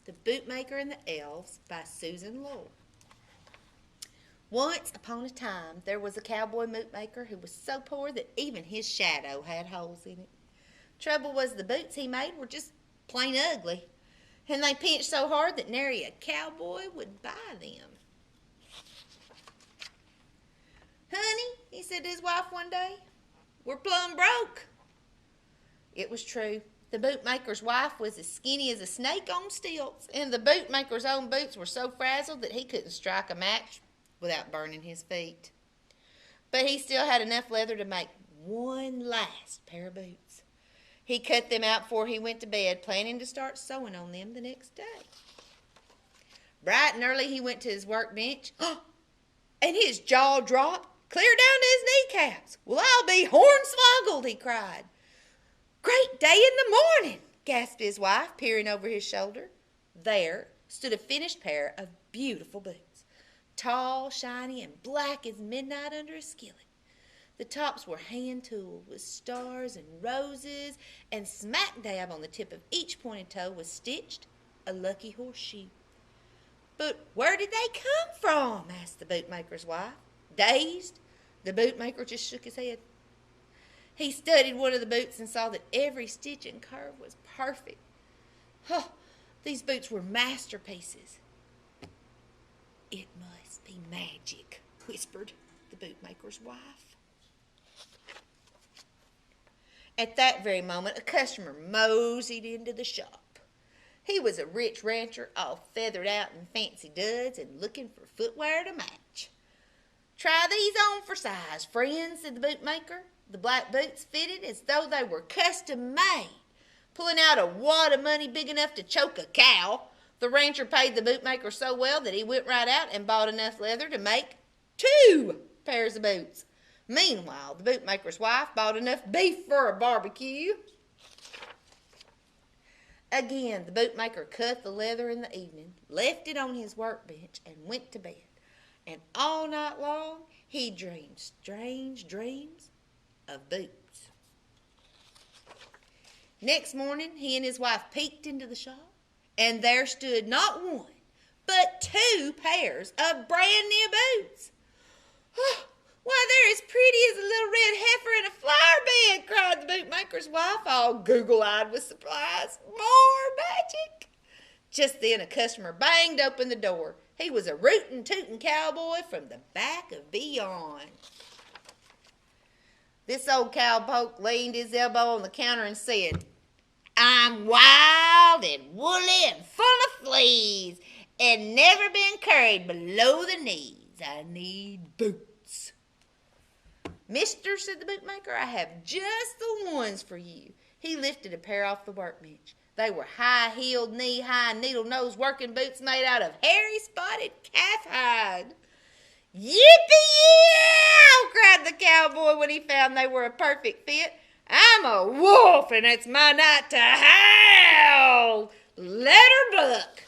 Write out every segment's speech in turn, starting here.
The Bootmaker and the Elves by Susan Lowell. Once upon a time, there was a cowboy bootmaker who was so poor that even his shadow had holes in it. Trouble was the boots he made were just plain ugly, and they pinched so hard that nary a cowboy would buy them. "Honey," he said to his wife one day, "we're plumb broke." It was true. The bootmaker's wife was as skinny as a snake on stilts, and the bootmaker's own boots were so frazzled that he couldn't strike a match without burning his feet. But he still had enough leather to make one last pair of boots. He cut them out before he went to bed, planning to start sewing on them the next day. Bright and early he went to his workbench, and his jaw dropped clear down to his kneecaps. "Well, I'll be hornswoggled," he cried. "Great day in the morning," gasped his wife, peering over his shoulder. There stood a finished pair of beautiful boots, tall, shiny, and black as midnight under a skillet. The tops were hand-tooled with stars and roses, and smack dab on the tip of each pointed toe was stitched a lucky horseshoe. "But where did they come from?" asked the bootmaker's wife. Dazed, the bootmaker just shook his head. He studied one of the boots and saw that every stitch and curve was perfect. These boots were masterpieces. "It must be magic," whispered the bootmaker's wife. At that very moment, a customer moseyed into the shop. He was a rich rancher, all feathered out in fancy duds and looking for footwear to match. "Try these on for size, friends," said the bootmaker. The black boots fitted as though they were custom made. Pulling out a wad of money big enough to choke a cow, the rancher paid the bootmaker so well that he went right out and bought enough leather to make 2 pairs of boots. Meanwhile, the bootmaker's wife bought enough beef for a barbecue. Again, the bootmaker cut the leather in the evening, left it on his workbench, and went to bed. And all night long, he dreamed strange dreams of boots. Next morning, he and his wife peeked into the shop, and there stood not one, but 2 pairs of brand new boots. "Why, they're as pretty as a little red heifer in a flower bed," cried the bootmaker's wife, all goggle-eyed with surprise. "More magic!" Just then a customer banged open the door. He was a rootin' tootin' cowboy from the back of beyond. This old cowpoke leaned his elbow on the counter and said, "I'm wild and woolly and full of fleas, and never been carried below the knees. I need boots." "Mister," said the bootmaker, "I have just the ones for you." He lifted a pair off the workbench. They were high-heeled, knee-high, needle-nosed working boots made out of hairy, spotted calf hide. "Yippee-yow!" cried the cowboy when he found they were a perfect fit. "I'm a wolf, and it's my night to howl. Let her buck."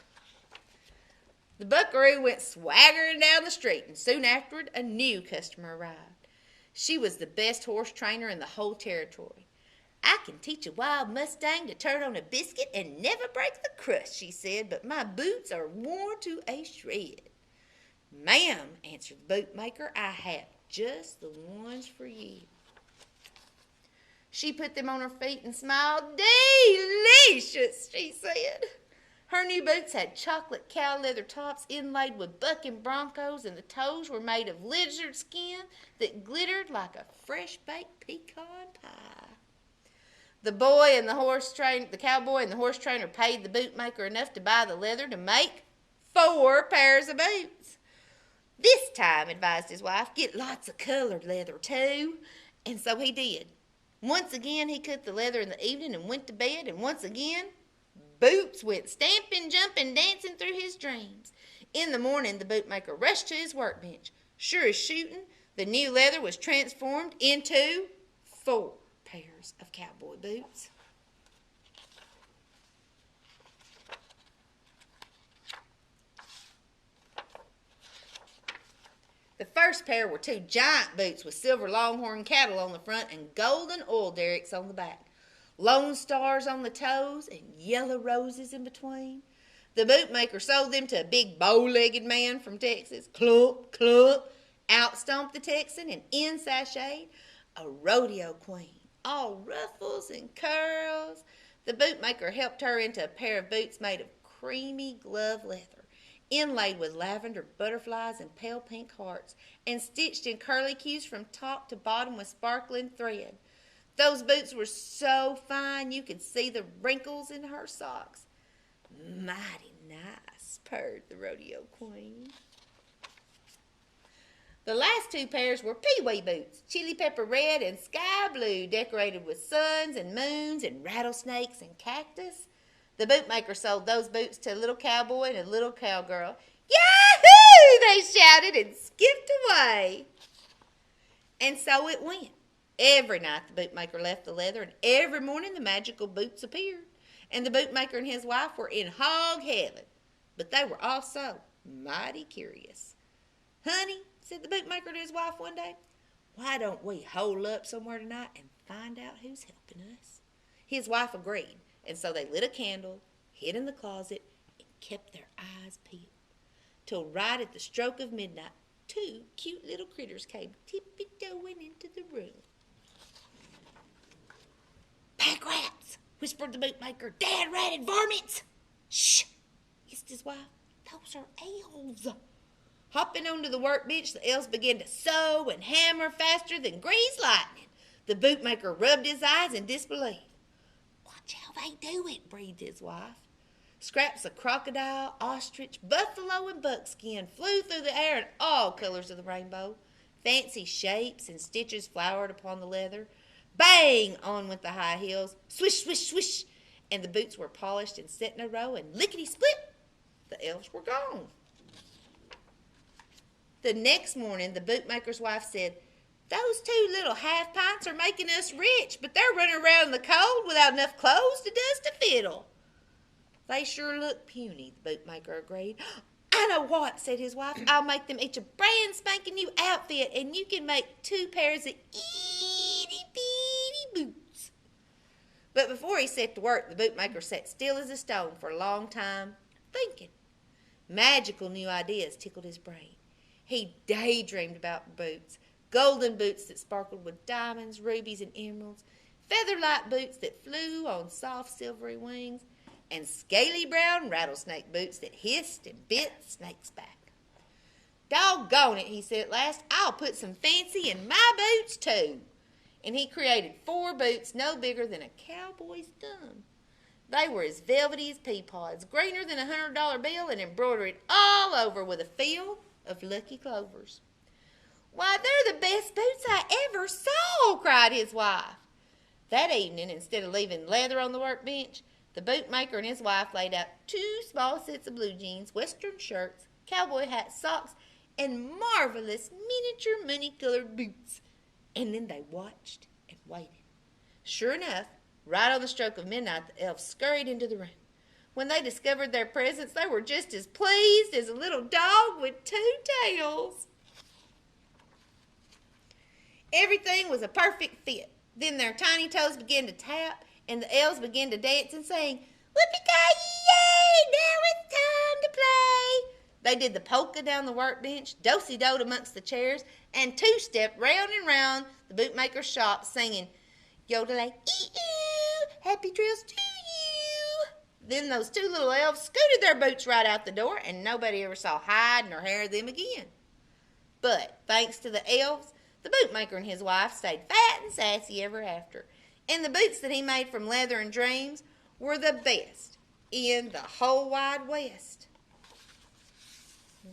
The buckaroo went swaggering down the street, and soon afterward a new customer arrived. She was the best horse trainer in the whole territory. "I can teach a wild mustang to turn on a biscuit and never break the crust," she said, "but my boots are worn to a shred." "Ma'am," answered the bootmaker, "I have just the ones for you." She put them on her feet and smiled. "Delicious," she said. Her new boots had chocolate cow leather tops inlaid with bucking broncos, and the toes were made of lizard skin that glittered like a fresh-baked pecan pie. The cowboy and the horse trainer paid the bootmaker enough to buy the leather to make 4 pairs of boots. "This time," advised his wife, "get lots of colored leather, too." And so he did. Once again, he cut the leather in the evening and went to bed, and once again, boots went stamping, jumping, dancing through his dreams. In the morning, the bootmaker rushed to his workbench. Sure as shooting, the new leather was transformed into 4 pairs of cowboy boots. The first pair were 2 giant boots with silver longhorn cattle on the front and golden oil derricks on the back, lone stars on the toes, and yellow roses in between. The bootmaker sold them to a big bow-legged man from Texas. Clump, clump. Out stomped the Texan, and in sashayed a rodeo queen, all ruffles and curls. The bootmaker helped her into a pair of boots made of creamy glove leather, inlaid with lavender butterflies and pale pink hearts, and stitched in curlicues from top to bottom with sparkling thread. Those boots were so fine you could see the wrinkles in her socks. Mighty nice, purred the rodeo queen. The last two pairs were pee-wee boots, chili pepper red and sky blue, decorated with suns and moons and rattlesnakes and cactus. The bootmaker sold those boots to a little cowboy and a little cowgirl. Yahoo! They shouted and skipped away. And so it went. Every night the bootmaker left the leather, and every morning the magical boots appeared. And the bootmaker and his wife were in hog heaven, but they were also mighty curious. Honey, said the bootmaker to his wife one day, why don't we hole up somewhere tonight and find out who's helping us? His wife agreed, and so they lit a candle, hid in the closet, and kept their eyes peeled. Till right at the stroke of midnight, two cute little critters came tippy-toeing into the room. Pack rats, whispered the bootmaker. Dad-ratted varmints. Shh, hissed his wife. Those are elves. Hopping onto the workbench, the elves began to sew and hammer faster than greased lightning. The bootmaker rubbed his eyes in disbelief. Watch how they do it, breathed his wife. Scraps of crocodile, ostrich, buffalo, and buckskin flew through the air in all colors of the rainbow. Fancy shapes and stitches flowered upon the leather. Bang! On went the high heels. Swish, swish, swish! And the boots were polished and set in a row, and lickety-split, the elves were gone. The next morning, the bootmaker's wife said, those two little half-pints are making us rich, but they're running around in the cold without enough clothes to dust a fiddle. They sure look puny, the bootmaker agreed. I know what, said his wife. I'll make them each a brand spanking new outfit, and you can make 2 pairs of itty-bitty boots. But before he set to work, the bootmaker sat still as a stone for a long time, thinking. Magical new ideas tickled his brain. He daydreamed about boots, golden boots that sparkled with diamonds, rubies, and emeralds, feather-light boots that flew on soft silvery wings, and scaly brown rattlesnake boots that hissed and bit snakes back. Doggone it, he said at last, I'll put some fancy in my boots too. And he created 4 boots no bigger than a cowboy's thumb. They were as velvety as pea pods, greener than a $100 bill, and embroidered all over with a field of lucky clovers. Why, they're the best boots I ever saw, cried his wife. That evening, instead of leaving leather on the workbench, the bootmaker and his wife laid out 2 small sets of blue jeans, western shirts, cowboy hats, socks, and marvelous miniature money-colored boots. And then they watched and waited. Sure enough, right on the stroke of midnight, the elves scurried into the room. When they discovered their presence, they were just as pleased as a little dog with 2 tails. Everything was a perfect fit. Then their tiny toes began to tap, and the elves began to dance and sing, Whoopee-ki-yay, now it's time to play. They did the polka down the workbench, do-si-doed amongst the chairs, and 2-stepped round and round the bootmaker's shop, singing, Yodelay-ee-oo, happy trails to you. Then those 2 little elves scooted their boots right out the door, and nobody ever saw hide nor hair of them again. But, thanks to the elves, the bootmaker and his wife stayed fat and sassy ever after. And the boots that he made from leather and dreams were the best in the whole wide West.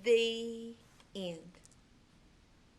The end.